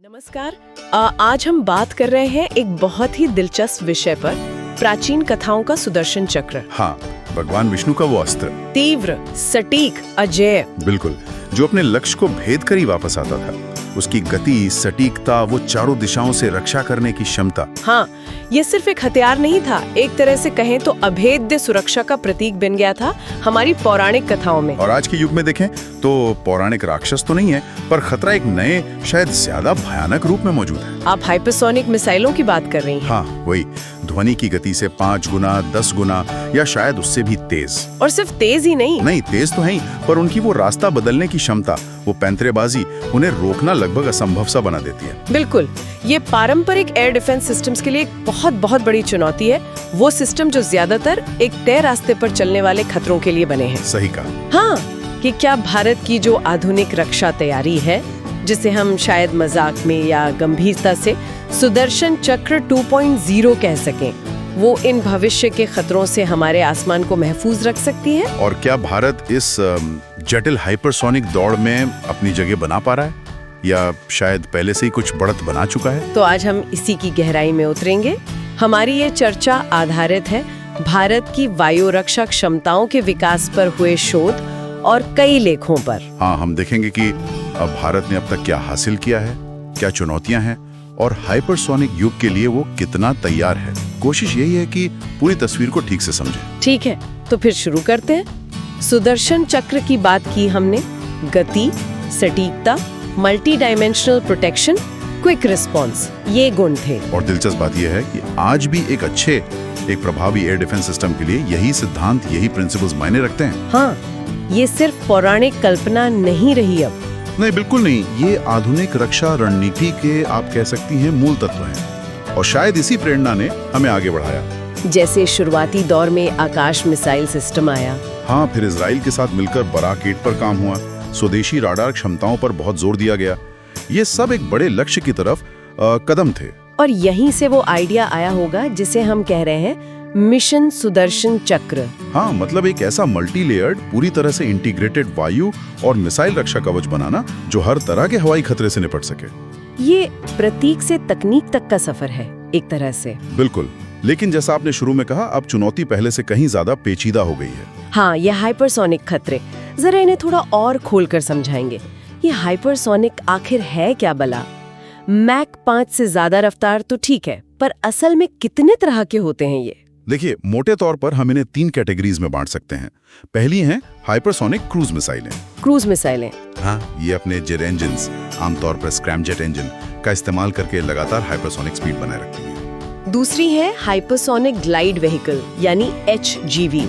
नमस्कार। आज हम बात कर रहे हैं एक बहुत ही दिलचस्प विषय पर, प्राचीन कथाओं का सुदर्शन चक्र। हाँ, भगवान विष्णु का वो अस्त्र, तीव्र, सटीक, अजेय। बिल्कुल, जो अपने लक्ष्य को भेद कर ही वापस आता था। उसकी गति, सटीकता, वो चारों दिशाओं से रक्षा करने की क्षमता। हाँ, ये सिर्फ एक हथियार नहीं था, एक तरह से कहें तो अभेद्य सुरक्षा का प्रतीक बन गया था हमारी पौराणिक कथाओं में। और आज के युग में देखें तो पौराणिक राक्षस तो नहीं है, पर खतरा एक नए, शायद ज्यादा भयानक रूप में मौजूद है। आप हाइपरसोनिक मिसाइलों की बात कर रही हैं। हाँ, वही ध्वनि की गति से 5 गुना, 10 गुना या शायद उससे भी तेज। और सिर्फ तेज ही नहीं, तेज तो है ही, पर उनकी वो रास्ता बदलने की क्षमता, वो पैंतरेबाजी, उन्हें रोकना लगभग असंभव सा बना देती है। बिल्कुल, ये पारंपरिक एयर डिफेंस सिस्टम्स के लिए एक बहुत बड़ी चुनौती है। वो सिस्टम जो ज्यादातर एक तय रास्ते पर चलने वाले खतरों के लिए बने हैं। सही कहा। हाँ, कि क्या भारत की जो आधुनिक रक्षा तैयारी है, जिसे हम शायद मजाक में या गंभीरता से सुदर्शन चक्र 2.0 कह सकें, वो इन भविष्य के खतरों से हमारे आसमान को महफूज रख सकती है? और क्या भारत इस जटिल हाइपरसोनिक दौड़ में अपनी जगह बना पा रहा है, या शायद पहले से ही कुछ बढ़त बना चुका है? तो आज हम इसी की गहराई में उतरेंगे। हमारी ये चर्चा आधारित है भारत की वायु रक्षा क्षमताओं के विकास पर हुए शोध और कई लेखों पर। हाँ, हम देखेंगे कि अब भारत ने अब तक क्या हासिल किया है, क्या चुनौतियां हैं, और हाइपरसोनिक युग के लिए वो कितना तैयार है। कोशिश यही है कि पूरी तस्वीर को ठीक से समझें। ठीक है, तो फिर शुरू करते हैं। सुदर्शन चक्र की बात की हमने। गति, सटीकता, multi dimensional protection, quick response, ये गुण थे। और दिलचस्प बात यह है कि आज भी एक प्रभावी एयर डिफेंस सिस्टम के लिए यही सिद्धांत, यही प्रिंसिपल्स मायने रखते हैं। हाँ, ये सिर्फ पौराणिक कल्पना नहीं रही अब। नहीं, बिल्कुल नहीं। ये आधुनिक रक्षा रणनीति के, आप कह सकती हैं, मूल तत्व हैं। और शायद इसी प्रेरणा ने हमें आगे बढ़ाया। जैसे शुरुआती दौर में आकाश मिसाइल सिस्टम आया। हाँ, फिर इजराइल के साथ मिलकर बराक 8 पर काम हुआ। स्वदेशी राडार क्षमताओं पर बहुत जोर दिया गया। ये सब एक बड़े लक्ष्य की तरफ कदम थे। और यहीं से वो आइडिया आया होगा जिसे हम कह रहे हैं मिशन सुदर्शन चक्र। हाँ, मतलब एक ऐसा मल्टी लेयर्ड, पूरी तरह से इंटीग्रेटेड वायु और मिसाइल रक्षा कवच बनाना जो हर तरह के हवाई खतरे से निपट सके। ये प्रतीक से तकनीक तक का सफर है एक तरह से। बिल्कुल, लेकिन जैसा आपने शुरू में कहा, अब चुनौती पहले से कहीं ज्यादा पेचीदा हो गई है। हाँ, ये हाइपरसोनिक खतरे, जरा इन्हें थोड़ा और खोलकर समझाएंगे। ये हाइपरसोनिक आखिर है क्या भला? मैक 5 से ज्यादा रफ्तार तो ठीक है, पर असल में कितने तरह के होते हैं ये? देखिए, मोटे तौर पर हम इन्हें 3 कैटेगरीज में बांट सकते हैं। पहली हैं हाइपरसोनिक क्रूज मिसाइलें। क्रूज मिसाइलें? हाँ, ये अपने जेट इंजन्स, आमतौर पर स्क्रैमजेट इंजन का इस्तेमाल करके लगातार हाइपरसोनिक स्पीड बनाए रखती है। दूसरी है हाइपरसोनिक ग्लाइड व्हीकल, यानी HGV।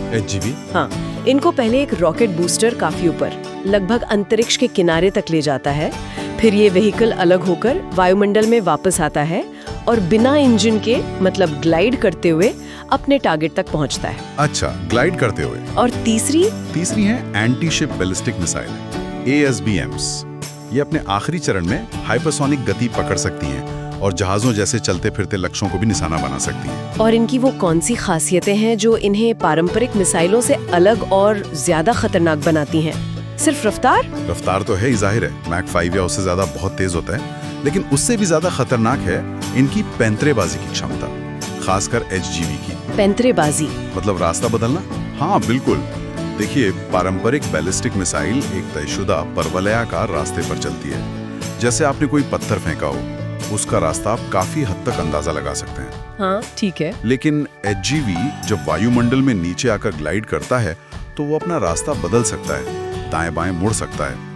हाँ, इनको पहले एक रॉकेट बूस्टर काफी ऊपर, लगभग अंतरिक्ष के किनारे तक ले जाता है। फिर ये व्हीकल अलग होकर वायुमंडल में वापस आता है और बिना इंजन के, मतलब ग्लाइड करते हुए, अपने टारगेट तक पहुंचता है। अच्छा, ग्लाइड करते हुए। और तीसरी है anti ship ballistic missile, ASBMs। ये अपने आखिरी चरण में हाइपरसोनिक गति पकड़ सकती हैं और जहाजों जैसे चलते फिरते लक्ष्यों को भी निशाना बना सकती हैं। और इनकी वो कौन सी खासियतें हैं जो इन्हें पारंपरिक मिसाइलों से अलग और ज्यादा खतरनाक बनाती हैं? सिर्फ रफ्तार तो है ही, जाहिर है। मैक 5 या उससे ज्यादा बहुत तेज होता है, लेकिन उससे भी ज्यादा खतरनाक है इनकी पैंतरेबाजी की क्षमता, खासकर HGV की। पैंतरेबाजी मतलब रास्ता बदलना? हाँ, बिल्कुल। देखिए, पारंपरिक बैलिस्टिक मिसाइल एक तयशुदा परवलयाकार रास्ते पर चलती है। जैसे आपने कोई पत्थर फेंका हो, उसका रास्ता आप काफी हद तक अंदाजा लगा सकते हैं। हाँ, ठीक है। लेकिन HGV जब वायुमंडल में नीचे आकर ग्लाइड करता है तो वो अपना रास्ता बदल सकता है, दाएं बाएं मुड़ सकता है।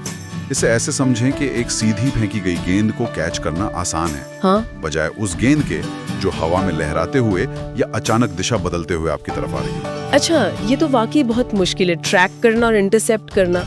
इसे ऐसे समझें कि एक सीधी फेंकी गई गेंद को कैच करना आसान है, हाँ, बजाय उस गेंद के जो हवा में लहराते हुए या अचानक दिशा बदलते हुए आपकी तरफ आ रही है। अच्छा, ये तो वाकई बहुत मुश्किल है, ट्रैक करना और इंटरसेप्ट करना।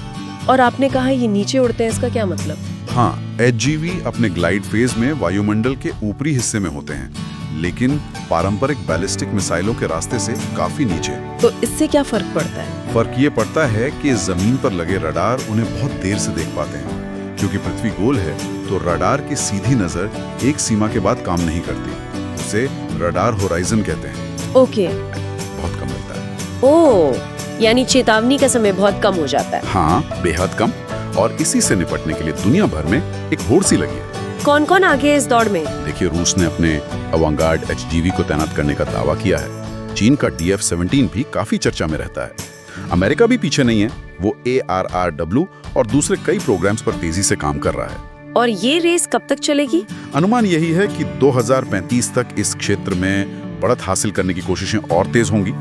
और आपने कहा ये नीचे उड़ते हैं, इसका क्या मतलब? हाँ, HGV अपने ग्लाइड फेज में वायुमंडल के ऊपरी हिस्से में होते हैं, लेकिन पारंपरिक बैलिस्टिक मिसाइलों के रास्ते से काफी नीचे। तो इससे क्या फर्क पड़ता है? फर्क ये पड़ता है कि जमीन पर लगे रडार उन्हें बहुत देर से देख पाते हैं। क्योंकि पृथ्वी गोल है, तो रडार की सीधी नजर एक सीमा के बाद काम नहीं करती। उसे रडार होराइजन कहते हैं। ओके। बहुत कम मिलता है। ओह, यानी चेतावनी का समय बहुत कम हो जाता है। हाँ, बेहद कम। और इसी से निपटने के लिए दुनिया भर में एक होड़ सी लगी है। कौन कौन आगे है इस दौड़ में? देखिए, रूस ने अपने अवांगार्ड एचजीवी को तैनात करने का दावा किया है। चीन का DF-17 भी काफी चर्चा में रहता है। अमेरिका भी पीछे नहीं है, वो ARRW और दूसरे कई प्रोग्राम्स पर तेजी से काम कर रहा है। और ये रेस कब तक चलेगी? अनुमान यही है कि 2035 तक इस क्षेत्र में बढ़त हासिल करने की कोशिशें और तेज होंगी।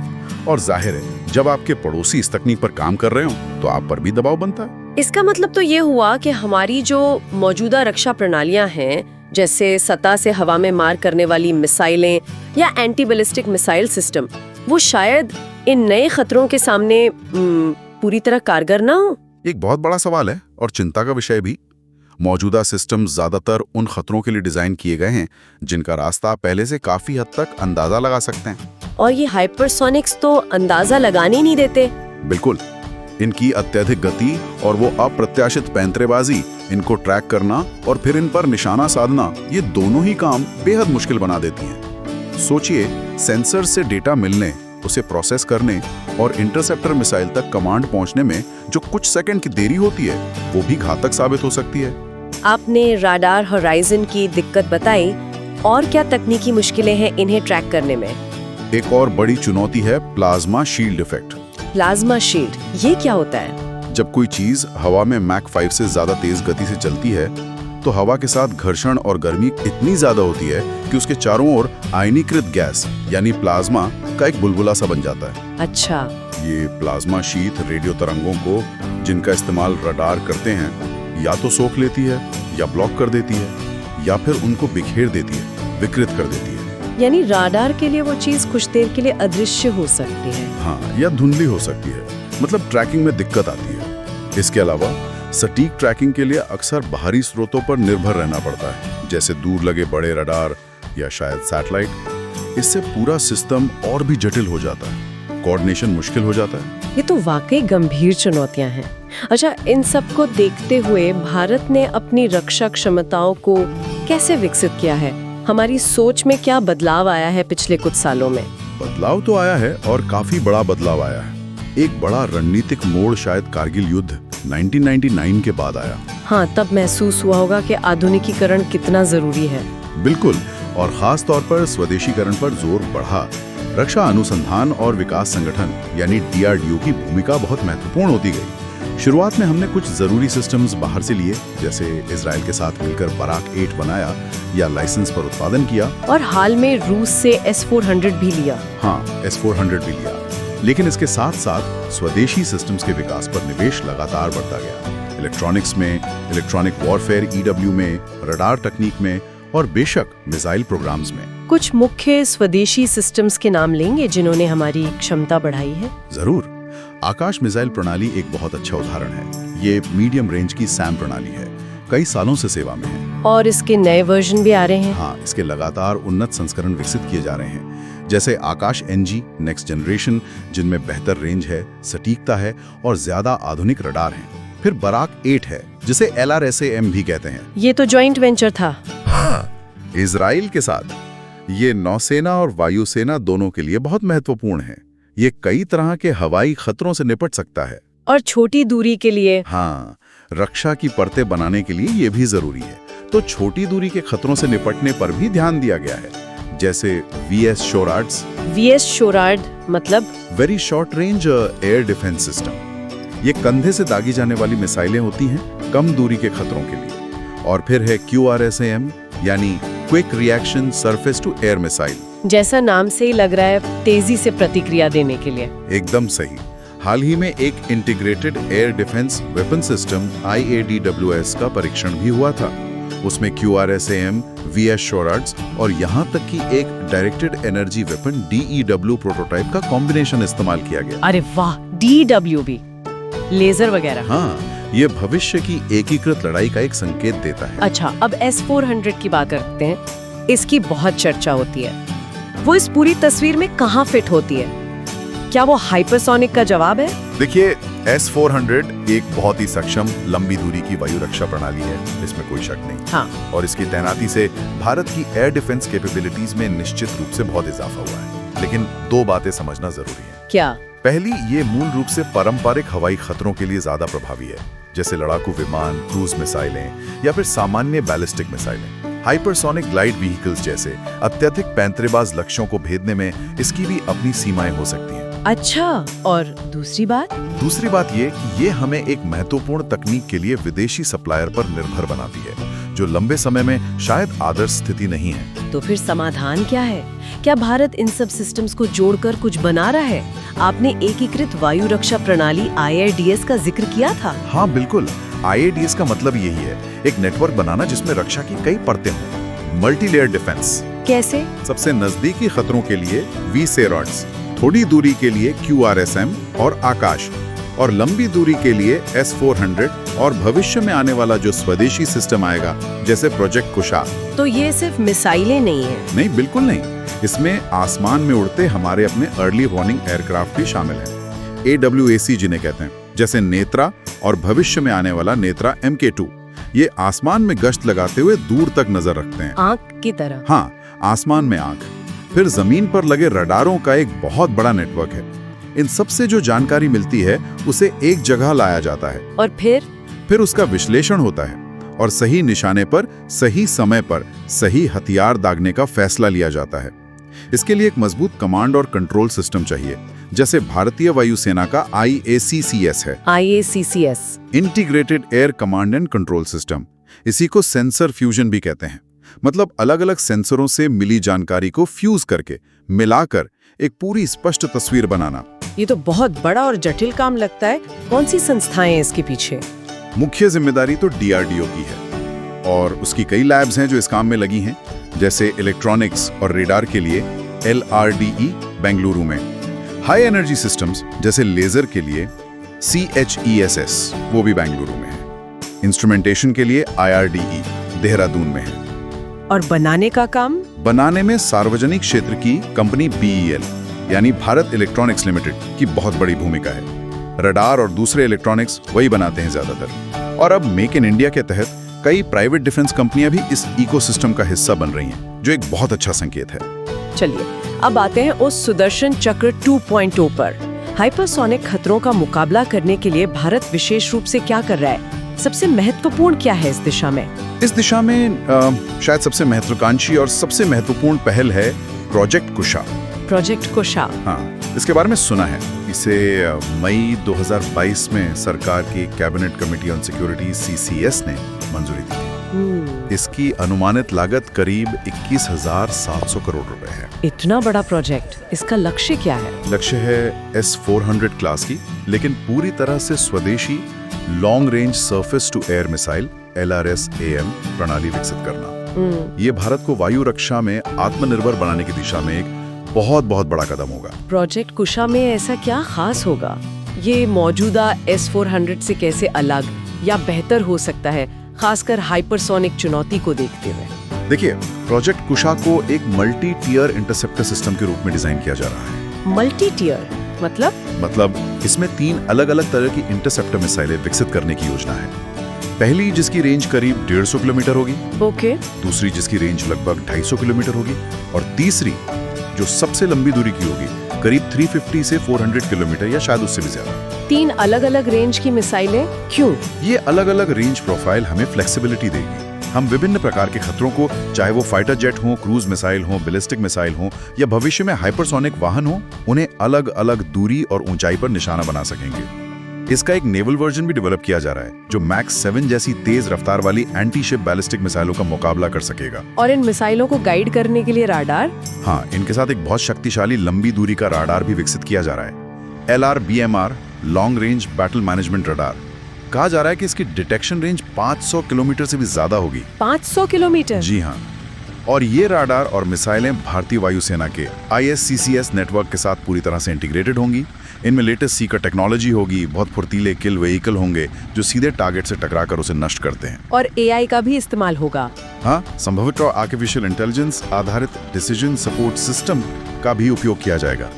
और जाहिर है, जब आपके पड़ोसी इस तकनीक पर काम कर रहे हो तो आप पर भी दबाव बनता है। इसका मतलब तो ये हुआ कि हमारी जो मौजूदा रक्षा प्रणालियां हैं, जैसे सतह से हवा में मार करने वाली मिसाइलें या एंटी बैलिस्टिक मिसाइल सिस्टम, वो शायद इन नए खतरों के सामने पूरी तरह कारगर ना हो। एक बहुत बड़ा सवाल है और चिंता का विषय भी। मौजूदा सिस्टम ज्यादातर उन खतरों के लिए डिजाइन किए गए हैं जिनका रास्ता पहले से काफी हद तक अंदाजा लगा सकते हैं। और ये हाइपरसोनिक्स तो अंदाजा लगाने ही नहीं देते। बिल्कुल, इनकी अत्यधिक गति और वो अप्रत्याशित पैंतरेबाजी, इनको ट्रैक करना और फिर इन पर निशाना साधना, ये दोनों ही काम बेहद मुश्किल बना देती हैं। सोचिए, सेंसर से डेटा मिलने, उसे प्रोसेस करने और इंटरसेप्टर मिसाइल तक कमांड पहुंचने में जो कुछ सेकंड की देरी होती है, वो भी घातक साबित हो सकती है। आपने राडार होराइजन की दिक्कत बताई, और क्या तकनीकी मुश्किलें हैं इन्हें ट्रैक करने में? एक और बड़ी चुनौती है plasma shield effect. Plasma shield, ये क्या होता है? जब कोई चीज हवा में मैक 5 से ज्यादा तेज गति से चलती है तो हवा के साथ घर्षण और गर्मी इतनी ज्यादा होती है कि उसके चारों ओर आयनीकृत गैस यानी प्लाज्मा का एक बुलबुला सा बन जाता है। अच्छा। ये प्लाज्मा शीथ रेडियो तरंगों को, जिनका इस्तेमाल रडार करते हैं, या तो सोख लेती है या ब्लॉक कर देती है या फिर उनको बिखेर देती है, विकृत कर देती है। यानी राडार के लिए वो चीज कुछ देर के लिए अदृश्य हो सकती है। हाँ, या धुंधली हो सकती है, मतलब ट्रैकिंग में दिक्कत आती है। इसके अलावा सटीक ट्रैकिंग के लिए अक्सर बाहरी स्रोतों पर निर्भर रहना पड़ता है, जैसे दूर लगे बड़े रडार या शायद सैटेलाइट। इससे पूरा सिस्टम और भी जटिल हो जाता है, कोऑर्डिनेशन मुश्किल हो जाता है। ये तो वाकई गंभीर चुनौतियां हैं। अच्छा, इन सब को देखते हुए भारत ने अपनी रक्षा क्षमताओं को कैसे विकसित किया है? हमारी सोच में क्या बदलाव आया है पिछले कुछ सालों में? बदलाव तो आया है और काफी बड़ा बदलाव आया है। एक बड़ा रणनीतिक मोड़ शायद कारगिल युद्ध 1999 के बाद आया। हाँ, तब महसूस हुआ होगा कि आधुनिकीकरण कितना जरूरी है। बिल्कुल, और खास तौर पर स्वदेशीकरण पर जोर बढ़ा। रक्षा अनुसंधान और विकास संगठन यानी DRDO की भूमिका बहुत महत्वपूर्ण होती गई। शुरुआत में हमने कुछ जरूरी सिस्टम्स बाहर से लिए, जैसे इजराइल के साथ मिलकर बराक 8 बनाया या लाइसेंस पर उत्पादन किया। और हाल में रूस से S-400 भी लिया। हाँ, S-400 भी लिया। लेकिन इसके साथ साथ स्वदेशी सिस्टम्स के विकास पर निवेश लगातार बढ़ता गया। इलेक्ट्रॉनिक्स में, इलेक्ट्रॉनिक वॉरफेयर EW में, रडार तकनीक में और बेशक मिसाइल प्रोग्राम्स में। कुछ मुख्य स्वदेशी सिस्टम्स के नाम लेंगे जिन्होंने हमारी क्षमता बढ़ाई है? जरूर। आकाश मिसाइल प्रणाली एक बहुत अच्छा उदाहरण है। ये मीडियम रेंज की SAM प्रणाली है, कई सालों से सेवा में है। और इसके नए वर्जन भी आ रहे हैं। हाँ, इसके लगातार उन्नत संस्करण विकसित किए जा रहे हैं, जैसे आकाश NG नेक्स्ट जनरेशन, जिनमें बेहतर रेंज है, सटीकता है और ज्यादा आधुनिक रडार हैं। फिर बराक 8 है, जिसे LRSAM भी कहते हैं। ये तो जॉइंट वेंचर था। हाँ, इजराइल के साथ। ये नौसेना और वायुसेना दोनों के लिए बहुत महत्वपूर्ण है। ये कई तरह के हवाई खतरों से निपट सकता है। और छोटी दूरी के लिए? हाँ, रक्षा की परतें बनाने के लिए ये भी जरूरी है। तो छोटी दूरी के खतरों से निपटने पर भी ध्यान दिया गया है, जैसे VS शोरार्ड्स। VS शोरार्ड मतलब? Very short range air defence system. ये कंधे से दागी जाने वाली मिसाइलें होती हैं, कम दूरी के खतरों के लिए। और फिर है QRSAM, यानी quick reaction surface to air missile. जैसा नाम से ही लग रहा है, तेजी से प्रतिक्रिया देने के लिए। एकदम सही। हाल ही में एक integrated air defence weapon system IADWS का परीक्षण भी हुआ था। उसमें QRSAM, VS शोरार्ड्स और यहाँ तक कि एक directed energy weapon DEW prototype का कॉम्बिनेशन इस्तेमाल किया गया। अरे वाह, DEW भी, लेजर वगैरह। हाँ, ये भविष्य की एकीकृत लड़ाई का एक संकेत देता है। अच्छा, अब S-400 की बात करते हैं। इसकी बहुत चर्चा होती है। वो इस पूरी तस्वीर में कहाँ फिट होती है? क्या वो हाइपरसोनिक का जवाब है? देखिए, S-400 एक बहुत ही सक्षम लंबी दूरी की वायु रक्षा प्रणाली है, इसमें कोई शक नहीं। हाँ। और इसकी तैनाती से भारत की एयर डिफेंस कैपेबिलिटीज में निश्चित रूप से बहुत इजाफा हुआ है। लेकिन दो बातें समझना जरूरी है। क्या? पहली, ये मूल रूप से पारंपरिक हवाई खतरों के लिए ज्यादा प्रभावी है। जैसे लड़ाकू विमान, क्रूज मिसाइलें या फिर सामान्य बैलिस्टिक मिसाइलें। हाइपरसोनिक ग्लाइड व्हीकल्स जैसे अत्यधिक पैंतरेबाज लक्ष्यों को भेदने में इसकी भी अपनी सीमाएं हो सकती हैं। अच्छा, और दूसरी बात? दूसरी बात ये कि ये हमें एक महत्वपूर्ण तकनीक के लिए विदेशी सप्लायर पर निर्भर बनाती है, जो लंबे समय में शायद आदर्श स्थिति नहीं है। तो फिर समाधान क्या है? क्या भारत इन सब सिस्टम्स को जोड़कर कुछ बना रहा है? आपने एकीकृत वायु रक्षा प्रणाली IADS का जिक्र किया था। हाँ बिल्कुल, IADS का मतलब यही है, एक नेटवर्क बनाना जिसमें रक्षा की कई परतें हों। Multi layer defence. कैसे? सबसे नजदीकी खतरों के लिए VSARODS, थोड़ी दूरी के लिए QRSM और आकाश, और लंबी दूरी के लिए S-400, और भविष्य में आने वाला जो स्वदेशी सिस्टम आएगा जैसे प्रोजेक्ट कुशा। तो ये सिर्फ मिसाइलें नहीं है? नहीं, बिल्कुल नहीं। इसमें आसमान में उड़ते हमारे अपने अर्ली वार्निंग एयरक्राफ्ट भी शामिल हैं, AWAC जिन्हें कहते हैं, जैसे नेत्रा, और भविष्य में आने वाला नेत्रा MK2। ये आसमान में गश्त लगाते हुए दूर तक नजर रखते हैं, आंख की तरह। हाँ, आसमान में आंख। फिर जमीन पर लगे रडारों का एक बहुत बड़ा नेटवर्क है। इन सब से जो जानकारी मिलती है उसे एक जगह लाया जाता है, और फिर उसका विश्लेषण होता है और सही निशाने पर सही समय पर सही हथियार दागने का फैसला लिया जाता है। इसके लिए एक मजबूत कमांड और कंट्रोल सिस्टम चाहिए, जैसे भारतीय वायुसेना का IACCS है। IACCS, integrated air command and control system. इसी को सेंसर फ्यूजन भी कहते हैं। मतलब अलग-अलग सेंसरों से मिली जानकारी को फ्यूज करके, मिलाकर एक पूरी स्पष्ट तस्वीर बनाना। ये तो बहुत बड़ा और जटिल काम लगता है। कौन सी संस्थाएं हैं इसके पीछे? मुख्य जिम्मेदारी तो DRDO की है, और उसकी कई लैब्स हैं जो इस काम में लगी हैं, जैसे इलेक्ट्रॉनिक्स और रेडार के लिए LRDE बेंगलुरु में, हाई एनर्जी सिस्टम्स जैसे लेजर के लिए CHESS, वो भी बेंगलुरु में है, इंस्ट्रूमेंटेशन के लिए IRDE देहरादून में है, और बनाने का काम? बनाने में सार्वजनिक क्षेत्र की कंपनी BEL यानी भारत इलेक्ट्रॉनिक्स लिमिटेड की बहुत बड़ी भूमिका है। रडार और दूसरे इलेक्ट्रॉनिक्स वही बनाते हैं ज्यादातर। और अब मेक इन इंडिया के तहत कई प्राइवेट डिफेंस कंपनियां भी इस इकोसिस्टम का हिस्सा बन रही हैं, जो एक बहुत अच्छा संकेत है। चलिए, अब आते हैं उस सुदर्शन चक्र 2.0 पर। हाइपरसोनिक खतरों का मुकाबला करने के लिए भारत विशेष रूप से क्या कर रहा है? सबसे महत्वपूर्ण क्या है इस दिशा में? इस दिशा में शायद सबसे महत्वाकांक्षी और सबसे महत्वपूर्ण पहल है प्रोजेक्ट कुशा। प्रोजेक्ट कुशा? हाँ, इसके बारे में सुना है। इसे मई 2022 में सरकार की cabinet committee on security CCS ने मंजूरी दी थी। इसकी अनुमानित लागत करीब 21,700 करोड़ रुपए है। इतना बड़ा प्रोजेक्ट, इसका लक्ष्य क्या है? लक्ष्य है S-400 क्लास की, लेकिन पूरी तरह से स्वदेशी long range surface to air missile LRS-AM प्रणाली विकसित करना। ये भारत को वायु रक्षा में आत्मनिर्भर बनाने की दिशा में एक बहुत बड़ा कदम होगा। प्रोजेक्ट कुशा में ऐसा क्या खास होगा? ये मौजूदा S-400 से कैसे अलग या बेहतर हो सकता है, खासकर हाइपरसोनिक चुनौती को देखते हुए? देखिए, प्रोजेक्ट कुशा को एक मल्टी टियर इंटरसेप्टर सिस्टम के रूप में डिजाइन किया जा रहा है। मल्टी टियर मतलब इसमें 3 अलग-अलग तरह की इंटरसेप्टर मिसाइलें विकसित करने की योजना है। पहली जिसकी रेंज करीब 150 किलोमीटर होगी, ओके। दूसरी जिसकी रेंज लगभग 250 किलोमीटर होगी, और तीसरी जो सबसे लंबी दूरी की होगी, करीब 350 से 400 किलोमीटर या शायद उससे भी ज्यादा। 3 अलग-अलग रेंज की मिसाइलें क्यों? ये अलग-अलग रेंज प्रोफाइल हमें फ्लेक्सिबिलिटी देगी। हम विभिन्न प्रकार के खतरों को, चाहे वो फाइटर जेट हो, क्रूज मिसाइल हो, बैलिस्टिक मिसाइल हो, या भविष्य में हाइपरसोनिक वाहन हो, उन्हें अलग-अलग दूरी और ऊंचाई पर निशाना बना सकेंगे। इसका एक नेवल वर्जन भी डेवलप किया जा रहा है, जो मैक्स 7 जैसी तेज रफ्तार वाली एंटी शिप बैलिस्टिक मिसाइलों का मुकाबला कर सकेगा। और इन मिसाइलों को गाइड करने के लिए राडार? हाँ, इनके साथ एक बहुत शक्तिशाली लंबी दूरी का राडार भी विकसित किया जा रहा है, LRBMR, long range battle management radar. कहा जा रहा है कि इसकी डिटेक्शन रेंज 500 किलोमीटर से भी ज्यादा होगी। 500 किलोमीटर? जी हाँ। और ये राडार और मिसाइलें भारतीय वायुसेना के ISCCS नेटवर्क के साथ पूरी तरह से इंटीग्रेटेड होंगी। इनमें लेटेस्ट सीकर टेक्नोलॉजी होगी, बहुत फुर्तीले किल व्हीकल होंगे जो सीधे टारगेट से टकराकर उसे नष्ट करते हैं। और AI का भी इस्तेमाल होगा? हाँ, संभवतः आर्टिफिशियल इंटेलिजेंस आधारित डिसीजन सपोर्ट सिस्टम का भी उपयोग किया जाएगा,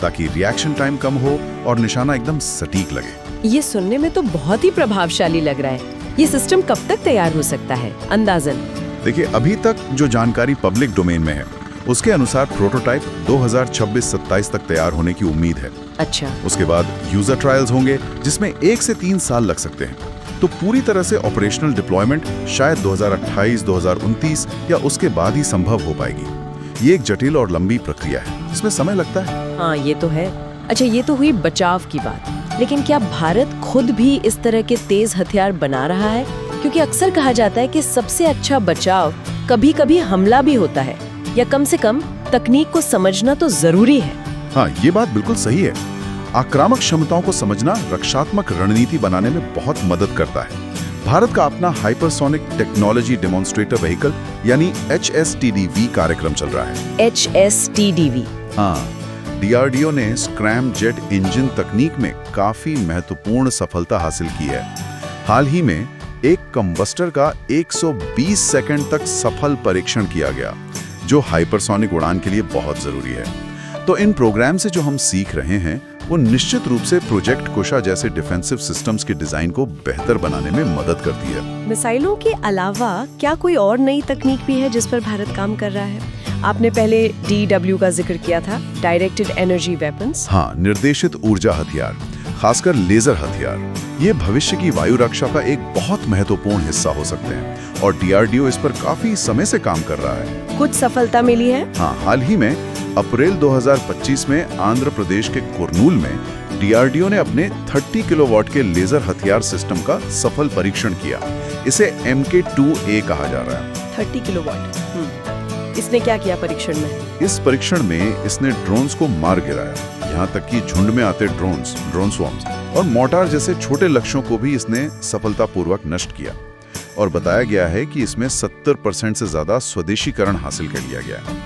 ताकि रिएक्शन टाइम कम हो और निशाना एकदम सटीक लगे। ये सुनने में तो बहुत ही प्रभावशाली लग रहा है। ये सिस्टम कब तक तैयार हो सकता है अंदाजन? देखिए, अभी तक जो जानकारी पब्लिक डोमेन में है उसके अनुसार प्रोटोटाइप 2026-27 तक तैयार होने की उम्मीद है। अच्छा। उसके बाद यूजर ट्रायल्स होंगे जिसमें 1 से 3 साल लग सकते हैं। तो पूरी तरह से ऑपरेशनल डिप्लॉयमेंट शायद 2028, 2029 या उसके बाद ही संभव हो पाएगी। ये एक जटिल और लंबी प्रक्रिया है, इसमें समय लगता है। हाँ, ये तो है। अच्छा, ये तो हुई बचाव की बात, लेकिन क्या भारत खुद भी इस तरह के तेज हथियार बना रहा है? क्योंकि अक्सर कहा जाता है कि सबसे अच्छा बचाव कभी कभी हमला भी होता है, या कम से कम तकनीक को समझना तो जरूरी है। हाँ, ये बात बिल्कुल सही है। आक्रामक क्षमताओं को समझना रक्षात्मक रणनीति बनाने में बहुत मदद करता है। भारत का अपना हाइपरसोनिक टेक्नोलॉजी डेमोन्स्ट्रेटर व्हीकल यानी HSTDV कार्यक्रम चल रहा है। HSTDV? हाँ, DRDO ने स्क्रैम जेट इंजन तकनीक में काफी महत्वपूर्ण सफलता हासिल की है। हाल ही में एक कंबस्टर का 120 सेकंड तक सफल परीक्षण किया गया, जो हाइपरसोनिक उड़ान के लिए बहुत जरूरी है। तो इन प्रोग्राम से जो हम सीख रहे हैं वो निश्चित रूप से प्रोजेक्ट कुशा जैसे डिफेंसिव सिस्टम्स के डिजाइन को बेहतर बनाने में मदद करती है। मिसाइलों के अलावा क्या कोई और नई तकनीक भी है जिस पर भारत काम कर रहा है? आपने पहले DW का जिक्र किया था, डायरेक्टेड एनर्जी वेपन्स। हाँ, निर्देशित ऊर्जा हथियार, खासकर लेजर हथियार, ये भविष्य की वायु रक्षा का एक बहुत महत्वपूर्ण हिस्सा हो सकते हैं और DRDO इस पर काफी समय से काम कर रहा है। कुछ सफलता मिली है? हाँ, हाल ही में अप्रैल 2025 में आंध्र प्रदेश के कुर्नूल में DRDO ने अपने 30 किलोवाट के लेजर हथियार सिस्टम का सफल परीक्षण किया। इसे MK2A कहा जा रहा है। 30 किलोवाट। इसने क्या किया परीक्षण में? इस परीक्षण में इसने ड्रोन्स को मार गिराया, यहाँ तक कि झुंड में आते ड्रोन स्वॉर्म्स और मोर्टार जैसे छोटे लक्ष्यों को भी इसने सफलतापूर्वक नष्ट किया। और बताया गया है कि इसमें 70% से ज्यादा स्वदेशीकरण हासिल कर लिया गया है।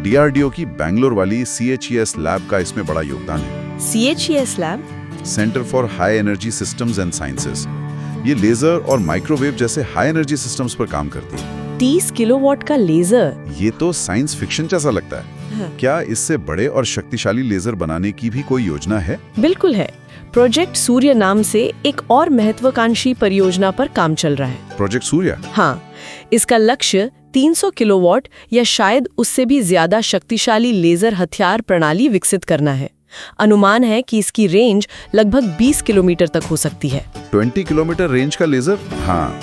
DRDO की बैंगलोर वाली CHES लैब का इसमें बड़ा योगदान है। CHES lab? Centre for high energy systems and sciences. ये लेजर और माइक्रोवेव जैसे हाई एनर्जी सिस्टम्स पर काम करती है। 30 किलोवाट का लेजर? ये तो साइंस फिक्शन जैसा लगता है। हाँ। क्या इससे बड़े और शक्तिशाली लेजर बनाने की भी कोई योजना है? बिल्कुल है। प्रोजेक्ट सूर्य नाम से एक और महत्वाकांक्षी परियोजना पर काम चल रहा है। प्रोजेक्ट सूर्य? हाँ, इसका लक्ष्य 300 किलोवाट या शायद उससे भी ज्यादा शक्तिशाली लेजर हथियार प्रणाली विकसित करना है। अनुमान है कि इसकी रेंज लगभग 20 किलोमीटर तक हो सकती है। 20 किलोमीटर रेंज का लेजर? हाँ,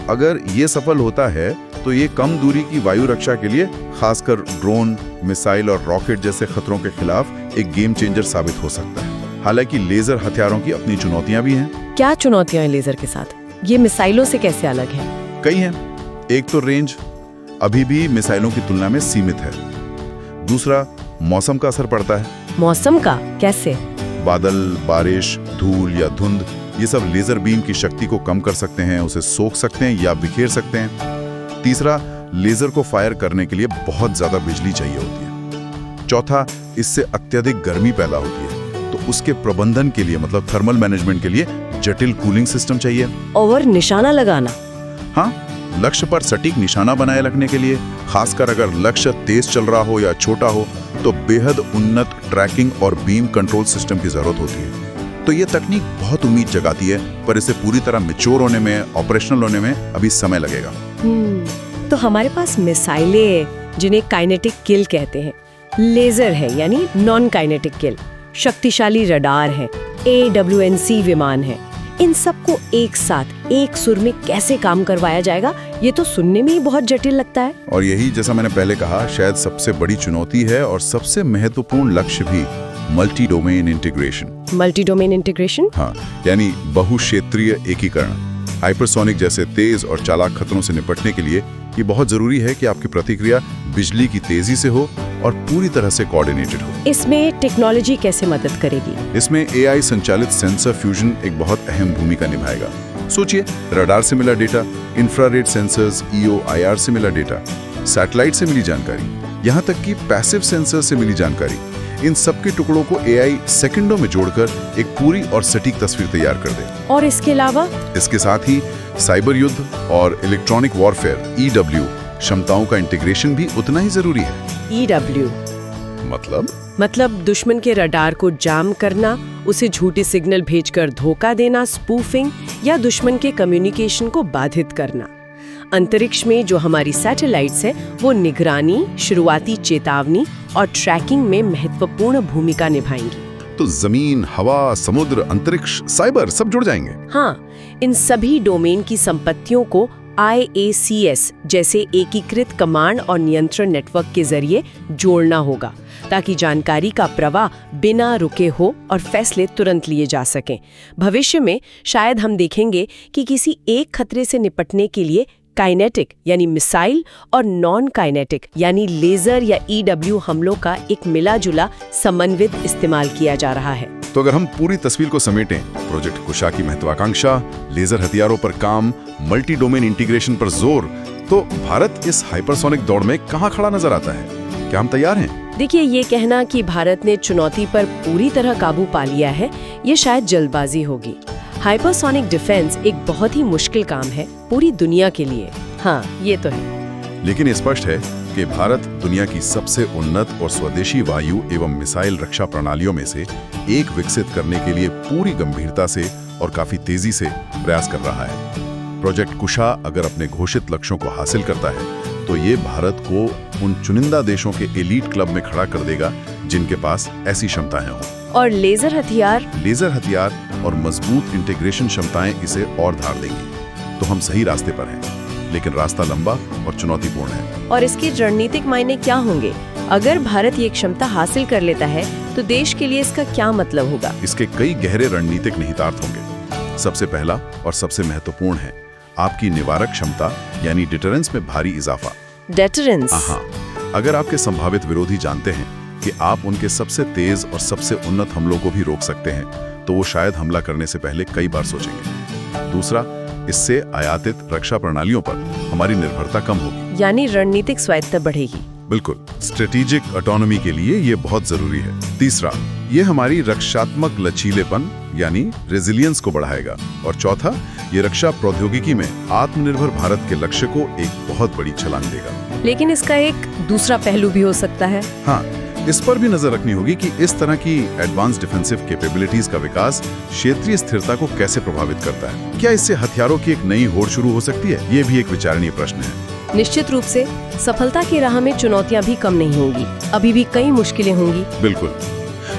अगर ये सफल होता है तो ये कम दूरी की वायु रक्षा के लिए, खासकर ड्रोन, मिसाइल और रॉकेट जैसे खतरों के खिलाफ एक गेम चेंजर साबित हो सकता है। हालांकि लेजर हथियारों की अपनी चुनौतियां भी हैं। क्या चुनौतियां हैं लेजर के साथ? ये मिसाइलों से कैसे अलग है? कई हैं। एक तो रेंज अभी भी मिसाइलों की तुलना में सीमित है। दूसरा, मौसम का असर पड़ता है। मौसम का कैसे? बादल, बारिश, धूल या धुंध, ये सब लेजर बीम की शक्ति को कम कर सकते हैं, उसे सोख सकते हैं या बिखेर सकते हैं। तीसरा, लेजर को फायर करने के लिए बहुत ज्यादा बिजली चाहिए होती है। चौथा, इससे अत्यधिक गर्मी पैदा होती है, तो उसके प्रबंधन के लिए मतलब थर्मल मैनेजमेंट के लिए जटिल कूलिंग सिस्टम चाहिए। और निशाना लगाना? हाँ, लक्ष्य पर सटीक निशाना बनाए रखने के लिए, खासकर अगर लक्ष्य तेज चल रहा हो या छोटा हो, तो बेहद उन्नत ट्रैकिंग और बीम कंट्रोल सिस्टम की जरूरत होती है। तो ये तकनीक बहुत उम्मीद जगाती है, पर इसे पूरी तरह मैच्योर होने में, ऑपरेशनल होने में अभी समय लगेगा। तो हमारे पास मिसाइलें जिन्हें काइनेटिक किल कहते हैं, लेजर है यानी नॉन काइनेटिक किल, शक्तिशाली रडार है, AWNC विमान है, इन सबको एक साथ एक सुर में कैसे काम करवाया जाएगा, ये तो सुनने में ही बहुत जटिल लगता है। और यही, जैसा मैंने पहले कहा, शायद सबसे बड़ी चुनौती है और सबसे महत्वपूर्ण लक्ष्य भी multi domain integration. Multi domain integration? हाँ, यानी बहुक्षेत्रीय एकीकरण। हाइपरसोनिक जैसे तेज और चालाक खतरों से निपटने के लिए ये बहुत जरूरी है कि आपकी प्रतिक्रिया बिजली की तेजी से हो और पूरी तरह से कोऑर्डिनेटेड हो। इसमें टेक्नोलॉजी कैसे मदद करेगी? इसमें AI संचालित सेंसर फ्यूजन एक बहुत अहम भूमिका निभाएगा। सोचिए, रडार से मिला data, infrared sensors, EO, IR से मिला डेटा, सैटेलाइट से मिली जानकारी, यहाँ तक कि पैसिव सेंसर से मिली जानकारी, इन सब के टुकड़ों को AI सेकंडों में जोड़कर एक पूरी और सटीक तस्वीर तैयार कर दे। और इसके अलावा? इसके साथ ही साइबर युद्ध और इलेक्ट्रॉनिक वॉरफेयर EW क्षमताओं का इंटीग्रेशन भी उतना ही जरूरी है। EW मतलब दुश्मन के रडार को जाम करना, उसे झूठे सिग्नल भेजकर धोखा देना, स्पूफिंग, या दुश्मन के कम्युनिकेशन को बाधित करना। अंतरिक्ष में जो हमारी सैटेलाइट्स है वो निगरानी, शुरुआती चेतावनी और ट्रैकिंग में महत्वपूर्ण भूमिका निभाएंगी। तो जमीन, हवा, समुद्र, अंतरिक्ष, साइबर सब जुड़ जाएंगे। हाँ, इन सभी डोमेन की संपत्तियों को IACS जैसे एकीकृत कमांड और नियंत्रण नेटवर्क के जरिए जोड़ना होगा, ताकि जानकारी का प्रवाह बिना रुके हो और फैसले तुरंत लिए जा सकें। भविष्य में शायद हम देखेंगे कि किसी एक खतरे से निपटने के लिए काइनेटिक यानी मिसाइल और नॉन काइनेटिक यानी लेजर या EW हमलों का एक मिला-जुला समन्वित इस्तेमाल किया जा रहा है। तो अगर हम पूरी तस्वीर को समेटें, प्रोजेक्ट कुशा की महत्वाकांक्षा, लेजर हथियारों पर काम, मल्टी डोमेन इंटीग्रेशन पर जोर, तो भारत इस हाइपरसोनिक दौड़ में कहाँ खड़ा नजर आता है? क्या हम तैयार हैं? देखिए, ये कहना कि भारत ने चुनौती पर पूरी तरह काबू पा लिया है, ये शायद जल्दबाजी होगी। हाइपरसोनिक डिफेंस एक बहुत ही मुश्किल काम है पूरी दुनिया के लिए। हाँ, ये तो है। लेकिन ये स्पष्ट है कि भारत दुनिया की सबसे उन्नत और स्वदेशी वायु एवं मिसाइल रक्षा प्रणालियों में से एक विकसित करने के लिए पूरी गंभीरता से और काफी तेजी से प्रयास कर रहा है। प्रोजेक्ट कुशा अगर अपने घोषित लक्ष्यों को हासिल करता है तो ये भारत को उन चुनिंदा देशों के एलीट क्लब में खड़ा कर देगा जिनके पास ऐसी क्षमताएं हों। और लेजर हथियार और मजबूत इंटीग्रेशन क्षमताएं इसे और धार देंगी। तो हम सही रास्ते पर हैं, लेकिन रास्ता लंबा और चुनौतीपूर्ण है। और इसके रणनीतिक मायने क्या होंगे? अगर भारत ये क्षमता हासिल कर लेता है तो देश के लिए इसका क्या मतलब होगा? इसके कई गहरे रणनीतिक निहितार्थ होंगे। सबसे पहला और सबसे महत्वपूर्ण है आपकी निवारक क्षमता यानी डिटरेंस में भारी इजाफा। डिटरेंस? हाँ, अगर आपके संभावित विरोधी जानते हैं कि आप उनके सबसे तेज और सबसे उन्नत हमलों को भी रोक सकते हैं, तो वो शायद हमला करने से पहले कई बार सोचेंगे। दूसरा, इससे आयातित रक्षा प्रणालियों पर हमारी निर्भरता कम होगी, यानी रणनीतिक स्वायत्तता बढ़ेगी। बिल्कुल, स्ट्रेटेजिक ऑटोनॉमी के लिए ये बहुत जरूरी है। तीसरा, ये हमारी रक्षात्मक लचीलेपन यानी रेजिलियंस को बढ़ाएगा। और चौथा, ये रक्षा प्रौद्योगिकी में आत्मनिर्भर भारत के लक्ष्य को एक बहुत बड़ी छलांग देगा। लेकिन इसका एक दूसरा पहलू भी हो सकता है। हाँ, इस पर भी नजर रखनी होगी कि इस तरह की एडवांस डिफेंसिव कैपेबिलिटीज का विकास क्षेत्रीय स्थिरता को कैसे प्रभावित करता है। क्या इससे हथियारों की एक नई होड़ शुरू हो सकती है? ये भी एक विचारणीय प्रश्न है। निश्चित रूप से सफलता की राह में चुनौतियां भी कम नहीं होंगी, अभी भी कई मुश्किलें होंगी। बिल्कुल,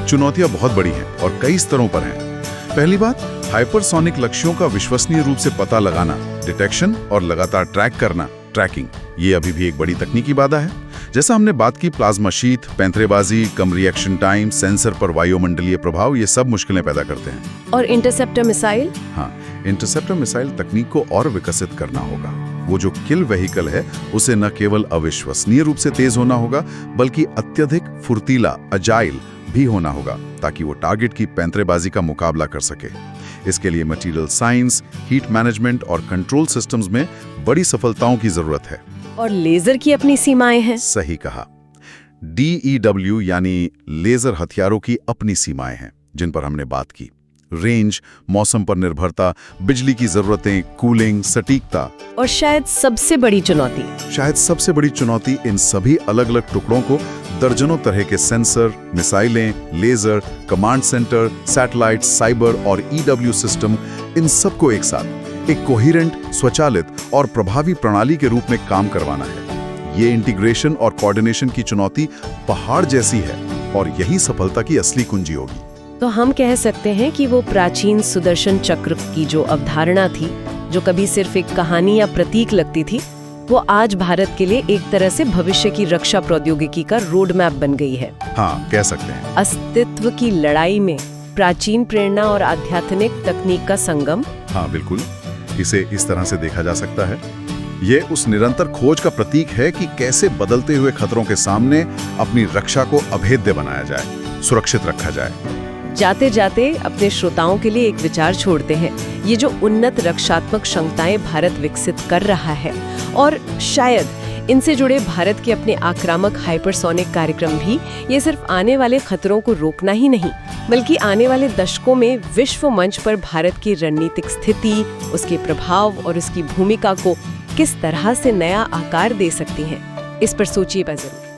चुनौतियां बहुत बड़ी हैं और कई स्तरों पर हैं। पहली बात, हाइपरसोनिक लक्ष्यों का विश्वसनीय रूप से पता लगाना, डिटेक्शन और लगातार ट्रैक करना, ट्रैकिंग, ये अभी भी एक बड़ी तकनीकी बाधा है। जैसा हमने बात की, प्लाज्मा शीट, पैंतरेबाजी, कम रिएक्शन टाइम, सेंसर पर वायुमंडलीय प्रभाव, ये सब मुश्किलें पैदा करते हैं। और इंटरसेप्टर मिसाइल? हाँ, इंटरसेप्टर मिसाइल तकनीक को और विकसित करना होगा। वो जो किल व्हीकल है उसे न केवल अविश्वसनीय रूप से तेज होना होगा, बल्कि अत्यधिक फुर्तीला, अजाइल भी होना होगा, ताकि वो टारगेट की पैंतरेबाजी का मुकाबला कर सके। इसके लिए मटेरियल साइंस, हीट मैनेजमेंट और कंट्रोल सिस्टम्स में बड़ी सफलताओं की जरूरत है। और लेजर की अपनी सीमाएं हैं। सही कहा। DEW यानी लेजर हथियारों की अपनी सीमाएं हैं, जिन पर हमने बात की। रेंज, मौसम पर निर्भरता, बिजली की जरूरतें, कूलिंग, सटीकता। और शायद सबसे बड़ी चुनौती इन सभी अलग अलग टुकड़ों को दर्जनों तरह के सेंसर, मिसाइलें, laser, command centre, satellite, cyber और EW सिस्टम, इन सबको एक साथ एक कोहेरेंट, स्वचालित और प्रभावी प्रणाली के रूप में काम करवाना है। ये इंटीग्रेशन और कोऑर्डिनेशन की चुनौती पहाड़ जैसी है और यही सफलता की असली कुंजी होगी। तो हम कह सकते हैं कि वो प्राचीन सुदर्शन चक्र की जो अवधारणा थी, जो कभी सिर्फ एक कहानी या प्रतीक लगती थी, वो आज भारत के लिए एक तरह से भविष्य की रक्षा प्रौद्योगिकी का रोड मैप बन गई है। हाँ, कह सकते हैं। अस्तित्व की लड़ाई में प्राचीन प्रेरणा और आध्यात्मिक तकनीक का संगम। हाँ, बिल्कुल, इसे इस तरह से देखा जा सकता है। ये उस निरंतर खोज का प्रतीक है कि कैसे बदलते हुए खतरों के सामने अपनी रक्षा को अभेद्य बनाया जाए, सुरक्षित रखा जाए। जाते जाते अपने श्रोताओं के लिए एक विचार छोड़ते हैं। ये जो उन्नत रक्षात्मक क्षमताएं भारत विकसित कर रहा है, और शायद इनसे जुड़े भारत के अपने आक्रामक हाइपरसोनिक कार्यक्रम भी, ये सिर्फ आने वाले खतरों को रोकना ही नहीं, बल्कि आने वाले दशकों में विश्व मंच पर भारत की रणनीतिक स्थिति, उसके प्रभाव और उसकी भूमिका को किस तरह से नया आकार दे सकती हैं। इस पर सोचिएगा जरूर।